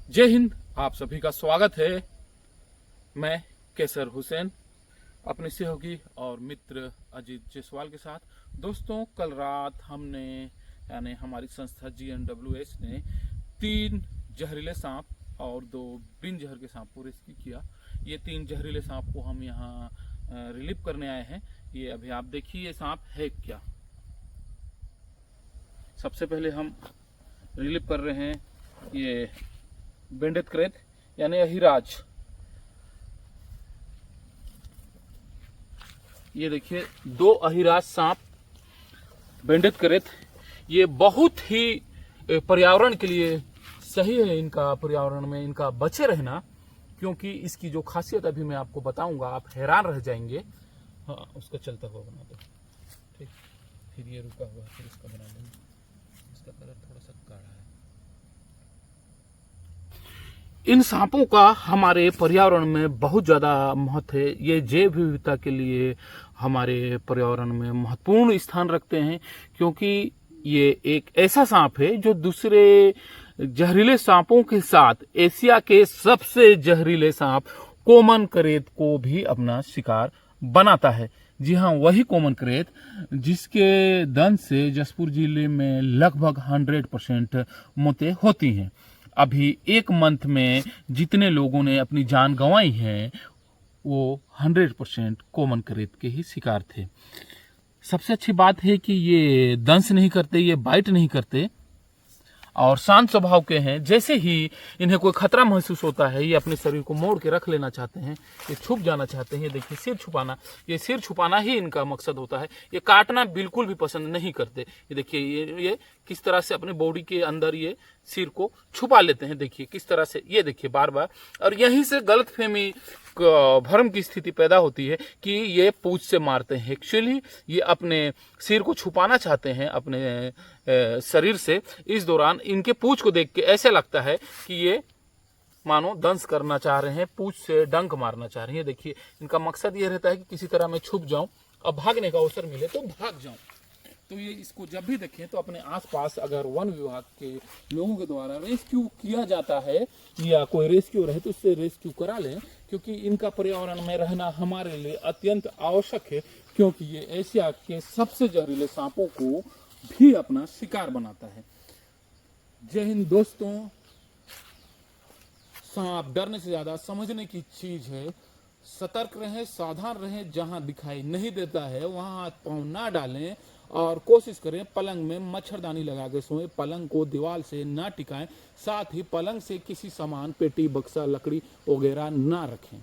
जय हिंद। आप सभी का स्वागत है। मैं कैसर हुसैन अपने सहयोगी और मित्र अजीत जायसवाल के साथ। दोस्तों, कल रात हमने यानी हमारी संस्था GNWS ने 3 जहरीले सांप और 2 बिन जहर के सांप को रेस्क्यू किया। ये 3 जहरीले सांप को हम यहाँ रिलीव करने आए हैं। ये अभी आप देखिए ये सांप है क्या। सबसे पहले हम रिलीव कर रहे हैं ये बेंडेड क्रेत यानी अहिराज। ये देखिए 2 अहिराज सांप बेंडेड क्रेत। ये बहुत ही पर्यावरण के लिए सही है, इनका पर्यावरण में इनका बचे रहना, क्योंकि इसकी जो खासियत अभी मैं आपको बताऊंगा, आप हैरान रह जाएंगे। हाँ, उसका चलता हुआ बना दो। ठीक, फिर ये रुका हुआ, फिर इसका बना देंगे। इसका कलर थोड़ा सा गाढ़ा है। इन सांपों का हमारे पर्यावरण में बहुत ज़्यादा महत्व है। ये जैव विविधता के लिए हमारे पर्यावरण में महत्वपूर्ण स्थान रखते हैं, क्योंकि ये एक ऐसा सांप है जो दूसरे जहरीले सांपों के साथ एशिया के सबसे जहरीले सांप कॉमन करेत को भी अपना शिकार बनाता है। जी हाँ, वही कॉमन करेत जिसके दंश से जसपुर जिले में लगभग 100% मौतें होती हैं। अभी 1 मंथ में जितने लोगों ने अपनी जान गंवाई है वो 100% कॉमन करेत के ही शिकार थे। सबसे अच्छी बात है कि ये दंश नहीं करते, ये बाइट नहीं करते और शांत स्वभाव के हैं। जैसे ही इन्हें कोई खतरा महसूस होता है, ये अपने शरीर को मोड़ के रख लेना चाहते हैं, ये छुप जाना चाहते हैं। ये देखिए सिर छुपाना, ये सिर छुपाना ही इनका मकसद होता है। ये काटना बिल्कुल भी पसंद नहीं करते। ये देखिए ये किस तरह से अपने बॉडी के अंदर ये सिर को छुपा लेते हैं। देखिए किस तरह से, ये देखिए बार बार। और यहीं से गलतफहमी भ्रम की स्थिति पैदा होती है कि ये पूंछ से मारते हैं। एक्चुअली ये अपने सिर को छुपाना चाहते हैं अपने शरीर से। इस दौरान इनके पूंछ को देख के ऐसे लगता है कि ये मानो दंश करना चाह रहे हैं, पूंछ से डंक मारना चाह रहे हैं। देखिए इनका मकसद ये रहता है कि किसी तरह मैं छुप जाऊं और भागने का अवसर मिले तो भाग जाऊं। तो ये इसको जब भी देखें तो अपने आसपास अगर वन विभाग के लोगों के द्वारा रेस्क्यू किया जाता है या कोई रेस्क्यू रहे तो उससे रेस्क्यू करा लें, क्योंकि इनका पर्यावरण में रहना हमारे लिए अत्यंत आवश्यक है, क्योंकि ये एशिया के सबसे जहरीले सांपों को भी अपना शिकार बनाता है। जय हिंद दोस्तों। सांप डरने से ज्यादा समझने की चीज है। सतर्क रहें, सावधान रहें। जहां दिखाई नहीं देता है वहां हाथ पांव ना डालें और कोशिश करें पलंग में मच्छरदानी लगा के सोएं। पलंग को दीवार से ना टिकाएं। साथ ही पलंग से किसी सामान, पेटी, बक्सा, लकड़ी वगैरह ना रखें।